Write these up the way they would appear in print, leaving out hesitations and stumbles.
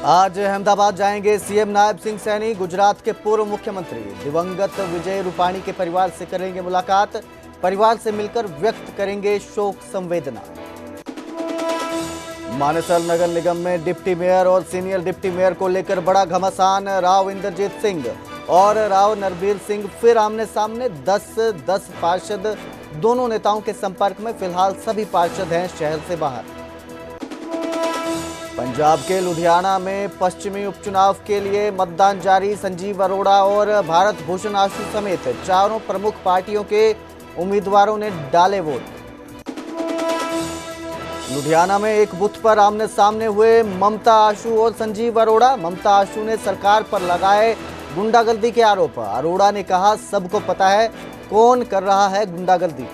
आज अहमदाबाद जाएंगे सीएम नायब सिंह सैनी। गुजरात के पूर्व मुख्यमंत्री दिवंगत विजय रूपाणी के परिवार से करेंगे मुलाकात। परिवार से मिलकर व्यक्त करेंगे शोक संवेदना। मानेसर नगर निगम में डिप्टी मेयर और सीनियर डिप्टी मेयर को लेकर बड़ा घमासान। राव इंद्रजीत सिंह और राव नरबीर सिंह फिर आमने सामने। 10 पार्षद दोनों नेताओं के संपर्क में। फिलहाल सभी पार्षद हैं शहर से बाहर। पंजाब के लुधियाना में पश्चिमी उपचुनाव के लिए मतदान जारी। संजीव अरोड़ा और भारत भूषण आशु समेत चारों प्रमुख पार्टियों के उम्मीदवारों ने डाले वोट। लुधियाना में एक बूथ पर आमने सामने हुए ममता आशु और संजीव अरोड़ा। ममता आशु ने सरकार पर लगाए गुंडागर्दी के आरोप। अरोड़ा ने कहा, सबको पता है कौन कर रहा है गुंडागर्दी।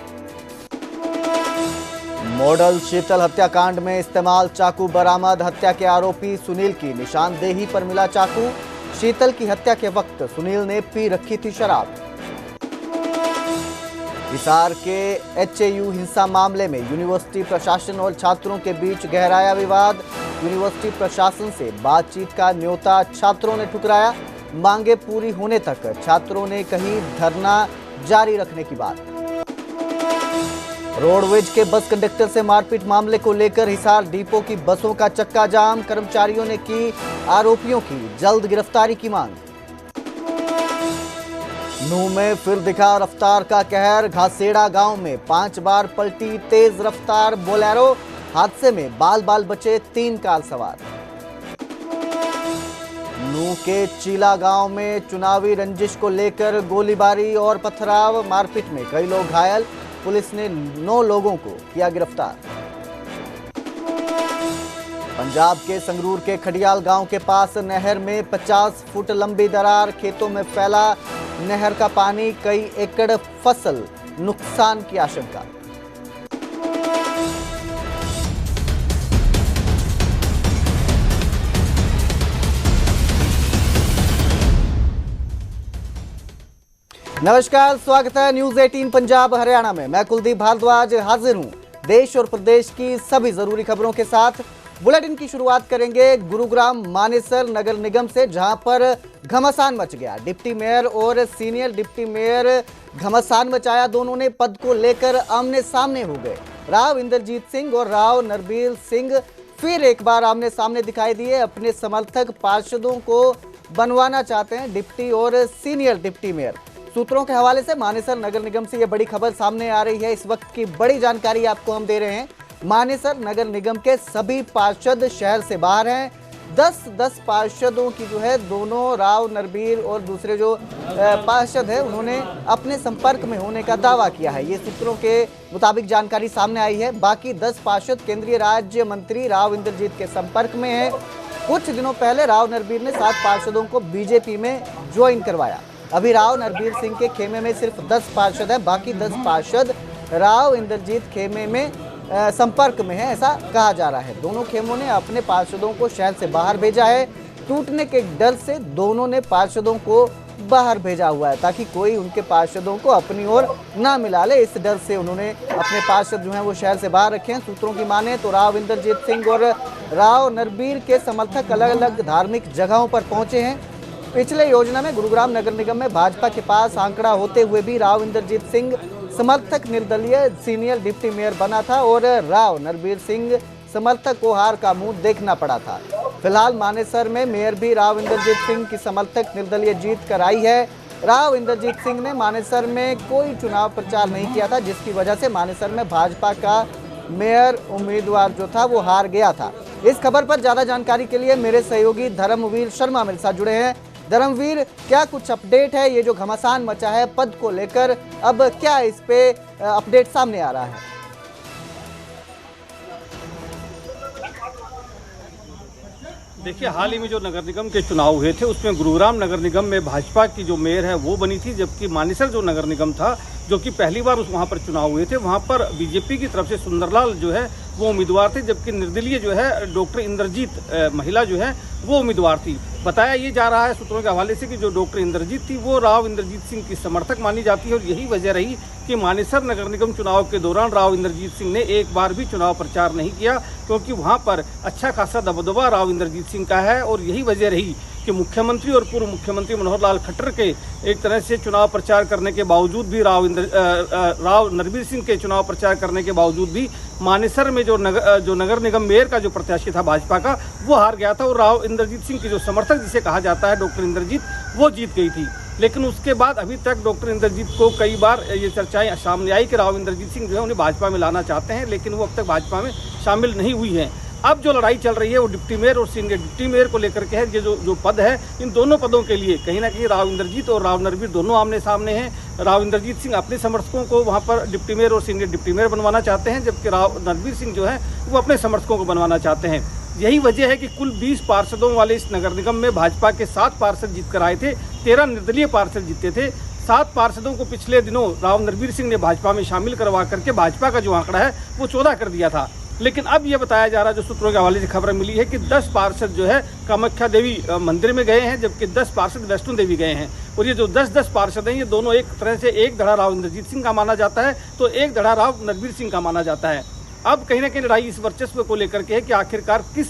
मॉडल शीतल हत्याकांड में इस्तेमाल चाकू बरामद। हत्या के आरोपी सुनील की निशानदेही पर मिला चाकू। शीतल की हत्या के वक्त सुनील ने पी रखी थी शराब। हिसार के एचएयू हिंसा मामले में यूनिवर्सिटी प्रशासन और छात्रों के बीच गहराया विवाद। यूनिवर्सिटी प्रशासन से बातचीत का न्योता छात्रों ने ठुकराया। मांगे पूरी होने तक छात्रों ने कही धरना जारी रखने की बात। रोडवेज के बस कंडक्टर से मारपीट मामले को लेकर हिसार डिपो की बसों का चक्का जाम। कर्मचारियों ने की आरोपियों की जल्द गिरफ्तारी की मांग। नूंह में फिर दिखा रफ्तार का कहर। घासेड़ा गांव में 5 बार पलटी तेज रफ्तार बोलेरो। हादसे में बाल बाल बचे 3 कार सवार। नूंह के चीला गांव में चुनावी रंजिश को लेकर गोलीबारी और पथराव। मारपीट में कई लोग घायल। पुलिस ने 9 लोगों को किया गिरफ्तार। पंजाब के संगरूर के खडियाल गांव के पास नहर में 50 फुट लंबी दरार। खेतों में फैला नहर का पानी। कई एकड़ फसल नुकसान की आशंका। नमस्कार, स्वागत है न्यूज 18 पंजाब हरियाणा में। मैं कुलदीप भारद्वाज हाजिर हूं देश और प्रदेश की सभी जरूरी खबरों के साथ। बुलेटिन की शुरुआत करेंगे गुरुग्राम मानेसर नगर निगम से, जहां पर घमासान मच गया। डिप्टी मेयर और सीनियर डिप्टी मेयर घमासान मचाया। दोनों ने पद को लेकर आमने सामने हो गए। राव इंद्रजीत सिंह और राव नरबीर सिंह फिर एक बार आमने सामने दिखाई दिए। अपने समर्थक पार्षदों को बनवाना चाहते हैं डिप्टी और सीनियर डिप्टी मेयर। सूत्रों के हवाले से मानेसर नगर निगम से यह बड़ी खबर सामने आ रही है। इस वक्त की बड़ी जानकारी आपको हम दे रहे हैं। मानेसर नगर निगम के सभी पार्षद शहर से बाहर हैं। 10 पार्षदों की जो है, दोनों राव नरबीर और दूसरे जो पार्षद है, उन्होंने अपने संपर्क में होने का दावा किया है। ये सूत्रों के मुताबिक जानकारी सामने आई है। बाकी 10 पार्षद केंद्रीय राज्य मंत्री राव इंद्रजीत के संपर्क में है। कुछ दिनों पहले राव नरबीर ने 7 पार्षदों को बीजेपी में ज्वाइन करवाया। अभी राव नरबीर सिंह के खेमे में सिर्फ 10 पार्षद हैं। बाकी 10 पार्षद राव इंद्रजीत खेमे में संपर्क में है, ऐसा कहा जा रहा है। दोनों खेमों ने अपने पार्षदों को शहर से बाहर भेजा है। टूटने के डर से दोनों ने पार्षदों को बाहर भेजा हुआ है, ताकि कोई उनके पार्षदों को अपनी ओर ना मिला ले। इस डर से उन्होंने अपने पार्षद जो हैं वो शहर से बाहर रखे हैं। सूत्रों की माने तो राव इंद्रजीत सिंह और राव नरबीर के समर्थक अलग अलग धार्मिक जगहों पर पहुंचे हैं। पिछले योजना में गुरुग्राम नगर निगम में भाजपा के पास आंकड़ा होते हुए भी राव इंद्रजीत सिंह समर्थक निर्दलीय सीनियर डिप्टी मेयर बना था और राव नरबीर सिंह समर्थक को हार का मुंह देखना पड़ा था। फिलहाल मानेसर में मेयर भी राव इंद्रजीत सिंह की समर्थक निर्दलीय जीत कर आई है। राव इंद्रजीत सिंह ने मानेसर में कोई चुनाव प्रचार नहीं किया था, जिसकी वजह से मानेसर में भाजपा का मेयर उम्मीदवार जो था वो हार गया था। इस खबर पर ज्यादा जानकारी के लिए मेरे सहयोगी धर्मवीर शर्मा मेरे साथ जुड़े हैं। धर्मवीर, क्या कुछ अपडेट है? ये जो घमासान मचा है पद को लेकर, अब क्या इस पे अपडेट सामने आ रहा है? देखिए, हाल ही में जो नगर निगम के चुनाव हुए थे उसमें गुरुग्राम नगर निगम में भाजपा की जो मेयर है वो बनी थी, जबकि मानेसर जो नगर निगम था, जो कि पहली बार वहाँ पर चुनाव हुए थे, वहाँ पर बीजेपी की तरफ से सुंदरलाल जो है वो उम्मीदवार थे, जबकि निर्दलीय जो है डॉक्टर इंद्रजीत महिला जो है वो उम्मीदवार थी। बताया ये जा रहा है सूत्रों के हवाले से कि जो डॉक्टर इंद्रजीत थी वो राव इंद्रजीत सिंह की समर्थक मानी जाती है और यही वजह रही कि मानेसर नगर निगम चुनाव के दौरान राव इंद्रजीत सिंह ने एक बार भी चुनाव प्रचार नहीं किया, क्योंकि वहां पर अच्छा खासा दबदबा राव इंद्रजीत सिंह का है। और यही वजह रही कि मुख्यमंत्री और पूर्व मुख्यमंत्री मनोहर लाल खट्टर के एक तरह से चुनाव प्रचार करने के बावजूद भी राव नरवीर सिंह के चुनाव प्रचार करने के बावजूद भी मानेसर में जो नगर निगम मेयर का जो प्रत्याशी था भाजपा का, वो हार गया था और राव इंद्रजीत सिंह की जो समर्थक जिसे कहा जाता है डॉक्टर इंद्रजीत, वो जीत गई थी। लेकिन उसके बाद अभी तक डॉक्टर इंद्रजीत को कई बार ये चर्चाएं सामने आई कि राव इंद्रजीत सिंह जो है उन्हें भाजपा में लाना चाहते हैं, लेकिन वो अब तक भाजपा में शामिल नहीं हुई है। अब जो लड़ाई चल रही है वो डिप्टी मेयर और सीनियर डिप्टी मेयर को लेकर के है। ये जो पद है, इन दोनों पदों के लिए कहीं ना कहीं राव इंद्रजीत और राव नरवीर दोनों आमने सामने हैं। राव इंद्रजीत सिंह अपने समर्थकों को वहां पर डिप्टी मेयर और सीनियर डिप्टी मेयर बनवाना चाहते हैं, जबकि राव नरवीर सिंह जो है वो अपने समर्थकों को बनवाना चाहते हैं। यही वजह है कि कुल 20 पार्षदों वाले इस नगर निगम में भाजपा के 7 पार्षद जीत कर आए थे, 13 निर्दलीय पार्षद जीते थे। 7 पार्षदों को पिछले दिनों राव नरवीर सिंह ने भाजपा में शामिल करवा करके भाजपा का जो आंकड़ा है वो 14 कर दिया था। लेकिन अब ये बताया जा रहा है, जो सूत्रों के हवाले से खबर मिली है, कि 10 पार्षद जो है कामाख्या देवी मंदिर में गए हैं, जबकि 10 पार्षद वैष्णो देवी गए हैं। और ये जो 10-10 पार्षद हैं, ये दोनों एक तरह से एक धड़ा राव इंद्रजीत सिंह का माना जाता है तो एक धड़ा राव नरवीर सिंह का माना जाता है। अब कहीं ना कहीं लड़ाई इस वर्चस्व को लेकर के है कि आखिरकार किस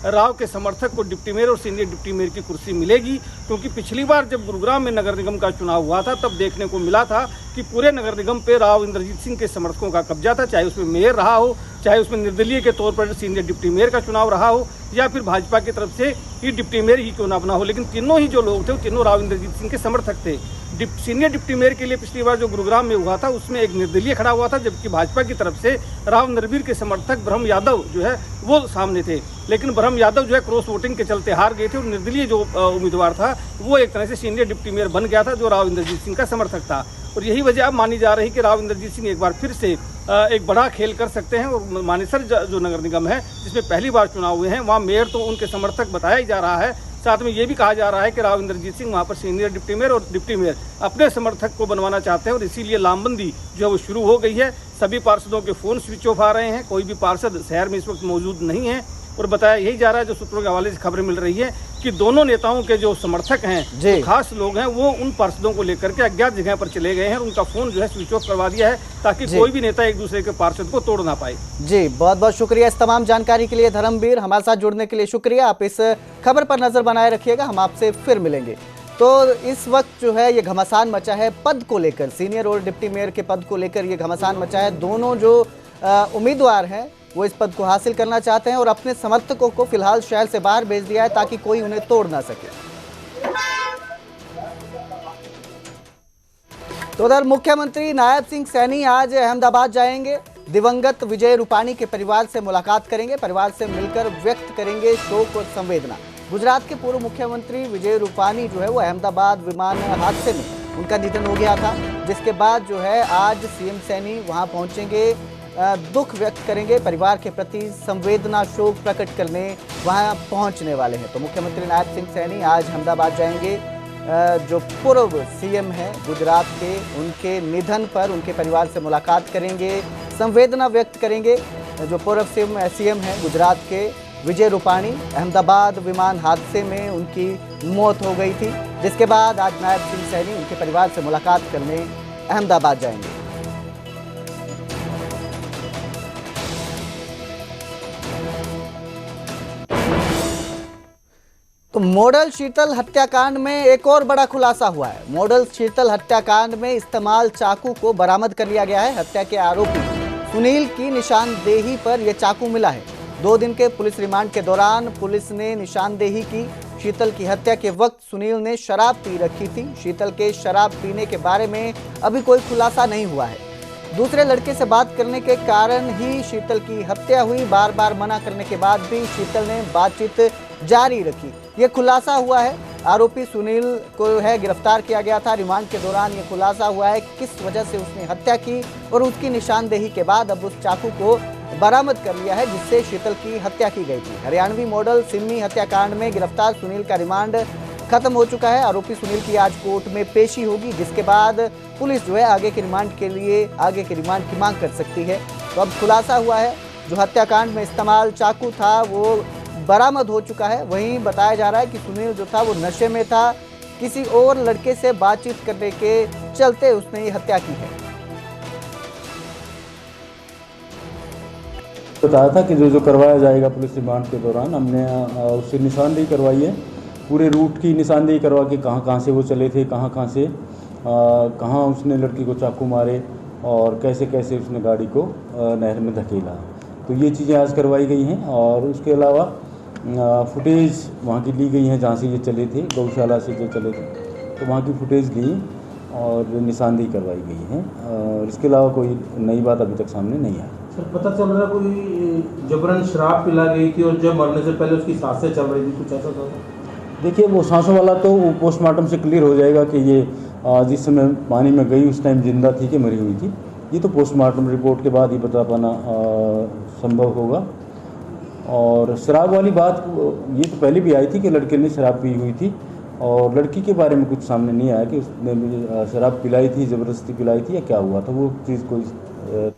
राव के समर्थक को डिप्टी मेयर और सीनियर डिप्टी मेयर की कुर्सी मिलेगी, क्योंकि पिछली बार जब गुरुग्राम में नगर निगम का चुनाव हुआ था तब देखने को मिला था कि पूरे नगर निगम पे राव इंद्रजीत सिंह के समर्थकों का कब्जा था, चाहे उसमें मेयर रहा हो, चाहे उसमें निर्दलीय के तौर पर सीनियर डिप्टी मेयर का चुनाव रहा हो, या फिर भाजपा की तरफ से ही डिप्टी मेयर ही क्यों ना बना हो। लेकिन तीनों ही जो लोग थे वो तीनों राव इंद्रजीत सिंह के समर्थक थे। सीनियर डिप्टी मेयर के लिए पिछली बार जो गुरुग्राम में हुआ था उसमें एक निर्दलीय खड़ा हुआ था, जबकि भाजपा की तरफ से राव नरवीर के समर्थक ब्रह्म यादव जो है वो सामने थे। लेकिन ब्रह्म यादव जो है क्रॉस वोटिंग के चलते हार गए थे और निर्दलीय जो उम्मीदवार था वो एक तरह से सीनियर डिप्टी मेयर बन गया था, जो राव इंद्रजीत सिंह का समर्थक था। और यही वजह अब मानी जा रही कि राव इंद्रजीत सिंह एक बार फिर से एक बड़ा खेल कर सकते हैं। और मानेसर जो नगर निगम है जिसमें पहली बार चुनाव हुए हैं, वहाँ मेयर तो उनके समर्थक बताया ही जा रहा है। साथ में ये भी कहा जा रहा है कि राव इंद्रजीत सिंह वहाँ पर सीनियर डिप्टी मेयर और डिप्टी मेयर अपने समर्थक को बनवाना चाहते हैं और इसीलिए लामबंदी जो है वो शुरू हो गई है। सभी पार्षदों के फ़ोन स्विच ऑफ आ रहे हैं, कोई भी पार्षद शहर में इस वक्त मौजूद नहीं है। और बताया यही जा रहा है, जो सूत्रों के हवाले से खबरें मिल रही है, कि दोनों नेताओं के जो समर्थक हैं, जो खास लोग हैं, वो उन पार्षदों को लेकर के अज्ञात जगह पर चले गए हैं और उनका फ़ोन जो है स्विच ऑफ करवा दिया है, ताकि कोई भी नेता एक दूसरे के पार्षद को तोड़ ना पाए। जी, बहुत बहुत शुक्रिया इस तमाम जानकारी के लिए धर्मवीर, हमारे साथ जुड़ने के लिए शुक्रिया। आप इस खबर पर नजर बनाए रखिएगा, हम आपसे फिर मिलेंगे। तो इस वक्त जो है ये घमासान मचा है पद को लेकर, सीनियर और डिप्टी मेयर के पद को लेकर ये घमासान मचा है। दोनों जो उम्मीदवार हैं वो इस पद को हासिल करना चाहते हैं और अपने समर्थकों को फिलहाल शहर से बाहर भेज दिया है ताकि कोई उन्हें तोड़ ना सके। तो उधर मुख्यमंत्री नायब सिंह सैनी आज अहमदाबाद जाएंगे, दिवंगत विजय रूपाणी के परिवार से मुलाकात करेंगे, परिवार से मिलकर व्यक्त करेंगे शोक और संवेदना। गुजरात के पूर्व मुख्यमंत्री विजय रूपाणी जो है वो अहमदाबाद विमान हादसे में उनका निधन हो गया था, जिसके बाद जो है आज सीएम सैनी वहां पहुंचेंगे, दुख व्यक्त करेंगे, परिवार के प्रति संवेदना शोक प्रकट करने वहां पहुंचने वाले हैं। तो मुख्यमंत्री नायब सिंह सैनी आज अहमदाबाद जाएंगे, जो पूर्व सीएम हैं गुजरात के, उनके निधन पर उनके परिवार से मुलाकात करेंगे, संवेदना व्यक्त करेंगे। जो पूर्व सीएम हैं गुजरात के विजय रूपाणी, अहमदाबाद विमान हादसे में उनकी मौत हो गई थी, जिसके बाद आज नायब सिंह सैनी उनके परिवार से मुलाकात करने अहमदाबाद जाएंगे। तो मॉडल शीतल हत्याकांड में एक और बड़ा खुलासा हुआ है। मॉडल शीतल हत्याकांड में इस्तेमाल चाकू को बरामद कर लिया गया है। हत्या के आरोपी सुनील की निशानदेही पर यह चाकू मिला है। 2 दिन के पुलिस रिमांड के दौरान पुलिस ने निशानदेही की। शीतल की हत्या के वक्त सुनील ने शराब पी रखी थी। शीतल के शराब पीने के बारे में अभी कोई खुलासा नहीं हुआ है। दूसरे लड़के से बात करने के कारण ही शीतल की हत्या हुई। बार बार मना करने के बाद भी शीतल ने बातचीत जारी रखी। ये खुलासा हुआ है। आरोपी सुनील को है गिरफ्तार किया गया था। रिमांड के दौरान ये खुलासा हुआ है किस वजह से उसने हत्या की, और उसकी निशानदेही के बाद अब उस चाकू को बरामद कर लिया है जिससे शीतल की हत्या की गई थी। हरियाणवी मॉडल सिमी हत्याकांड में गिरफ्तार सुनील का रिमांड खत्म हो चुका है। आरोपी सुनील की आज कोर्ट में पेशी होगी, जिसके बाद पुलिस जो है आगे के रिमांड की मांग कर सकती है। तो अब खुलासा हुआ है जो हत्याकांड में इस्तेमाल चाकू था वो बरामद हो चुका है। वहीं बताया जा रहा है कि सुनील जो था वो नशे में था, किसी और लड़के से बातचीत करने के चलते उसने ये हत्या की है। बताया था कि जो करवाया जाएगा पुलिस रिमांड के दौरान, हमने उससे निशानदेही करवाई है, पूरे रूट की निशानदेही करवा के कहाँ से वो चले थे, कहाँ से कहाँ उसने लड़की को चाकू मारे और कैसे उसने गाड़ी को नहर में धकेला। तो ये चीज़ें आज करवाई गई हैं। और उसके अलावा फुटेज वहाँ की ली गई हैं जहाँ से ये चले थे, गौशाला से जो चले थे, तो वहाँ की फुटेज ली और निशानदेही करवाई गई है। और इसके अलावा कोई नई बात अभी तक सामने नहीं आई। सर, पता चल रहा है कोई जबरन शराब पिला गई थी और जब मरने से पहले उसकी सांसें चल रही थी, कुछ ऐसा था? देखिए, वो सांसों वाला तो पोस्टमार्टम से क्लियर हो जाएगा कि ये जिस समय पानी में गई उस टाइम जिंदा थी कि मरी हुई थी। ये तो पोस्टमार्टम रिपोर्ट के बाद ही बता पाना संभव होगा। और शराब वाली बात ये तो पहले भी आई थी कि लड़के ने शराब पी हुई थी, और लड़की के बारे में कुछ सामने नहीं आया कि उसने शराब पिलाई थी, ज़बरदस्ती पिलाई थी या क्या हुआ था, वो चीज़ कोई।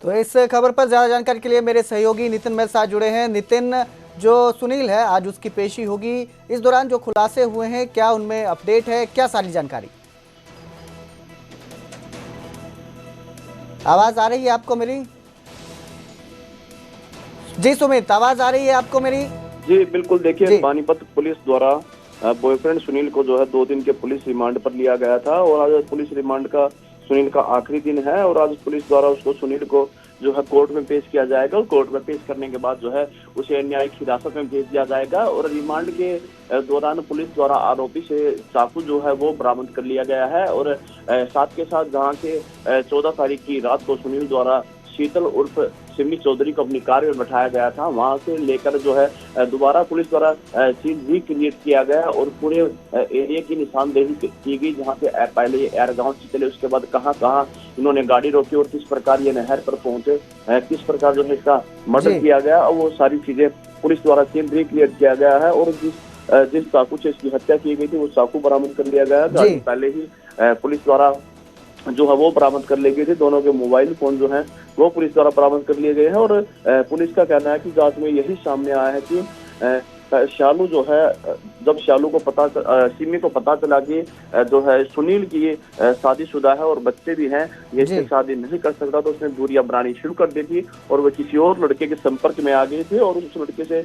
तो इस खबर पर ज़्यादा जानकारी के लिए मेरे सहयोगी नितिन मेरे साथ जुड़े हैं। नितिन, जो सुनील है आज उसकी पेशी होगी, इस दौरान जो खुलासे हुए हैं क्या उनमें अपडेट है, क्या सारी जानकारी? आवाज आ रही है आपको मेरी? जी सुमित, आवाज आ रही है आपको मेरी? जी बिल्कुल। देखिए, पानीपत पुलिस द्वारा बॉयफ्रेंड सुनील को जो है 2 दिन के पुलिस रिमांड पर लिया गया था और आज पुलिस रिमांड का सुनील का आखिरी दिन है और आज पुलिस द्वारा उसको सुनील को जो है कोर्ट में पेश किया जाएगा और कोर्ट में पेश करने के बाद जो है उसे न्यायिक हिरासत में भेज दिया जाएगा। और रिमांड के दौरान पुलिस द्वारा आरोपी से चाकू जो है वो बरामद कर लिया गया है और साथ के साथ जहाँ से 14 तारीख की रात को सुनील द्वारा शीतल उर्फ सिमी चौधरी को अपनी कार में बैठाया गया था, वहां से लेकर जो है दोबारा पुलिस द्वारा सीन रिक्रिएट किया गया और पूरे एरिया की निशानदेही की गई, जहां से पहले ये एरगांव से चले, उसके बाद कहां इन्होंने गाड़ी रोकी और किस प्रकार ये नहर पर पहुंचे, किस प्रकार जो है इसका मर्डर किया गया और वो सारी चीजें पुलिस द्वारा सीन रिक्रिएट किया गया है। और जिस चाकू से इसकी हत्या की गई थी वो चाकू बरामद कर लिया गया है। पहले ही पुलिस द्वारा जो है वो बरामद कर लिए गए थे, दोनों के मोबाइल फोन जो हैं वो पुलिस द्वारा बरामद कर लिए गए हैं। और पुलिस का कहना है कि जांच में यही सामने आया है कि शालू जो है, जब शालू को सिमी को पता चला कि जो है सुनील की शादीशुदा है और बच्चे भी हैं, ये इससे शादी नहीं कर सकता, तो उसने दूरियां बनानी शुरू कर दी थी और वो किसी और लड़के के संपर्क में आ गई थी और उस लड़के से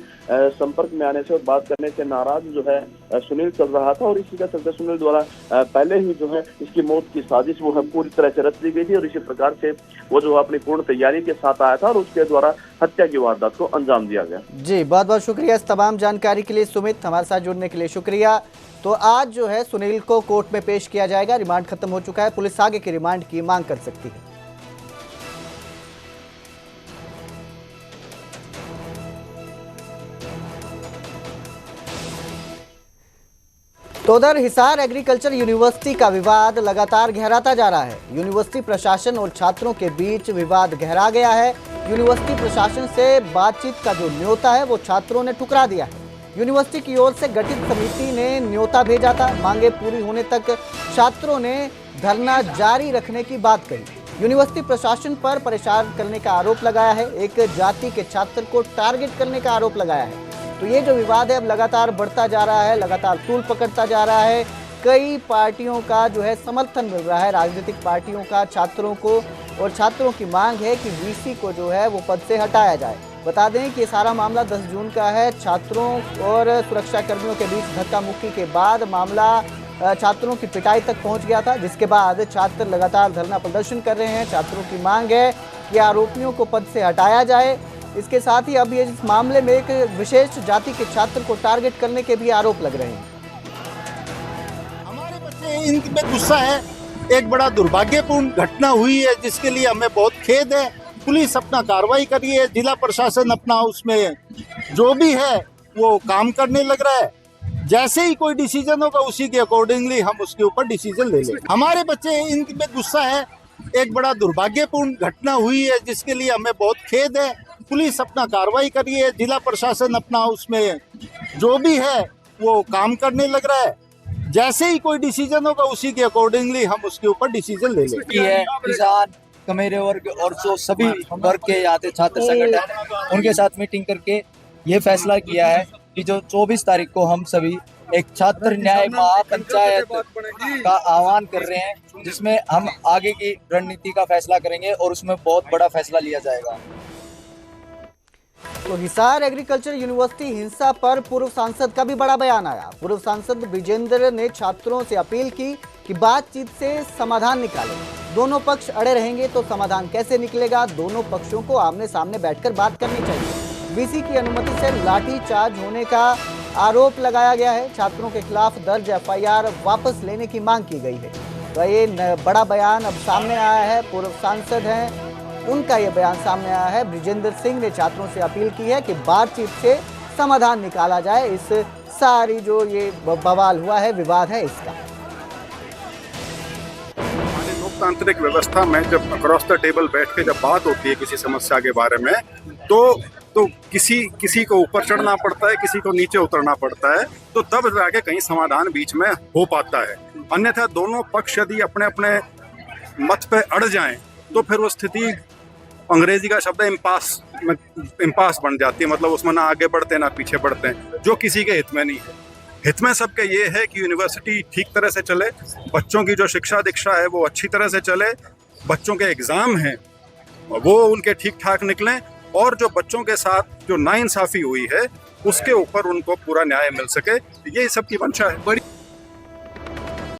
संपर्क में आने से और बात करने से नाराज जो है सुनील चल रहा था और इसी का चलते सुनील द्वारा पहले ही जो है इसकी मौत की साजिश वो है पूरी तरह से रच दी गई थी और इसी प्रकार से वो जो अपनी पूर्ण तैयारी के साथ आया था और उसके द्वारा हत्या की वारदात को अंजाम दिया गया। जी, बहुत बहुत शुक्रिया इस तमाम जानकारी के लिए सुमित, हमारे साथ जुड़ने के लिए शुक्रिया। तो आज जो है सुनील को कोर्ट में पेश किया जाएगा, रिमांड खत्म हो चुका है, पुलिस आगे की रिमांड की मांग कर सकती है। तो उधर हिसार एग्रीकल्चर यूनिवर्सिटी का विवाद लगातार गहराता जा रहा है। यूनिवर्सिटी प्रशासन और छात्रों के बीच विवाद गहरा गया है। यूनिवर्सिटी प्रशासन से बातचीत का जो न्योता है वो छात्रों ने ठुकरा दिया है। यूनिवर्सिटी की ओर से गठित समिति ने न्योता भेजा था, मांगे पूरी होने तक छात्रों ने धरना जारी रखने की बात कही। यूनिवर्सिटी प्रशासन पर परेशान करने का आरोप लगाया है, एक जाति के छात्र को टारगेट करने का आरोप लगाया है। तो ये जो विवाद है अब लगातार बढ़ता जा रहा है, लगातार तूल पकड़ता जा रहा है। कई पार्टियों का जो है समर्थन मिल रहा है, राजनीतिक पार्टियों का छात्रों को, और छात्रों की मांग है कि वीसी को जो है वो पद से हटाया जाए। बता दें कि ये सारा मामला 10 जून का है। छात्रों और सुरक्षा कर्मियों के बीच धक्का मुक्की के बाद मामला छात्रों की पिटाई तक पहुंच गया था, जिसके बाद छात्र लगातार धरना प्रदर्शन कर रहे हैं। छात्रों की मांग है कि आरोपियों को पद से हटाया जाए। इसके साथ ही अब ये इस मामले में एक विशेष जाति के छात्र को टारगेट करने के भी आरोप लग रहे हैं। हमारे बच्चे इन पे गुस्सा है, एक बड़ा दुर्भाग्यपूर्ण घटना हुई है जिसके लिए हमें बहुत खेद है। पुलिस अपना कार्रवाई कर रही है, जिला प्रशासन अपना उसमें जो भी है वो काम करने लग रहा है। जैसे ही कोई डिसीजन होगा उसी के अकॉर्डिंगली हम उसके ऊपर डिसीजन ले लेंगे। हमारे बच्चे इन पे गुस्सा है, एक बड़ा दुर्भाग्यपूर्ण घटना हुई है जिसके लिए हमें बहुत खेद है। पुलिस अपना कार्रवाई कर रही है, जिला प्रशासन अपना उसमें जो भी है वो काम करने लग रहा है। जैसे ही कोई डिसीजन होगा उसी के अकॉर्डिंगली हम उसके ऊपर डिसीजन ले लेंगे। किसान कमेरे वर्ग और जो सभी वर्ग के यहाँ थे छात्र संगठन, उनके साथ मीटिंग करके ये फैसला किया है कि जो 24 तारीख को हम सभी एक छात्र न्याय महापंचायत का आह्वान कर रहे हैं, जिसमें हम आगे की रणनीति का फैसला करेंगे और उसमें बहुत बड़ा फैसला लिया जाएगा। तो हिसार एग्रीकल्चर यूनिवर्सिटी हिंसा पर पूर्व सांसद का भी बड़ा बयान आया। पूर्व सांसद विजेंद्र ने छात्रों से अपील की कि बातचीत से समाधान निकालें। दोनों पक्ष अड़े रहेंगे तो समाधान कैसे निकलेगा? दोनों पक्षों को आमने सामने बैठकर बात करनी चाहिए। वीसी की अनुमति से लाठीचार्ज होने का आरोप लगाया गया है। छात्रों के खिलाफ दर्ज एफआईआर वापस लेने की मांग की गई है। तो ये बड़ा बयान अब सामने आया है। पूर्व सांसद हैं, उनका यह बयान सामने आया है। बृजेंद्र सिंह ने छात्रों से अपील की है कि बातचीत से समाधान निकाला जाए इस सारी जो ये बवाल हुआ है, विवाद है इसका। हमारी लोकतांत्रिक व्यवस्था में जब अक्रॉस द टेबल बैठ के जब बात होती है किसी समस्या के बारे में, तो किसी को ऊपर चढ़ना पड़ता है, किसी को नीचे उतरना पड़ता है, तो तब जाके कहीं समाधान बीच में हो पाता है। अन्यथा दोनों पक्ष यदि अपने अपने मत पे अड़ जाएं तो फिर वो स्थिति, अंग्रेजी का शब्द इम्पास बन जाती है। मतलब उसमें ना आगे बढ़ते ना पीछे बढ़ते हैं, जो किसी के हित में नहीं है। हित में सबके ये है कि यूनिवर्सिटी ठीक तरह से चले, बच्चों की जो शिक्षा दीक्षा है वो अच्छी तरह से चले, बच्चों के एग्जाम हैं वो उनके ठीक ठाक निकलें, और जो बच्चों के साथ जो नाइंसाफी हुई है उसके ऊपर उनको पूरा न्याय मिल सके। ये सबकी मंशा है। बड़ी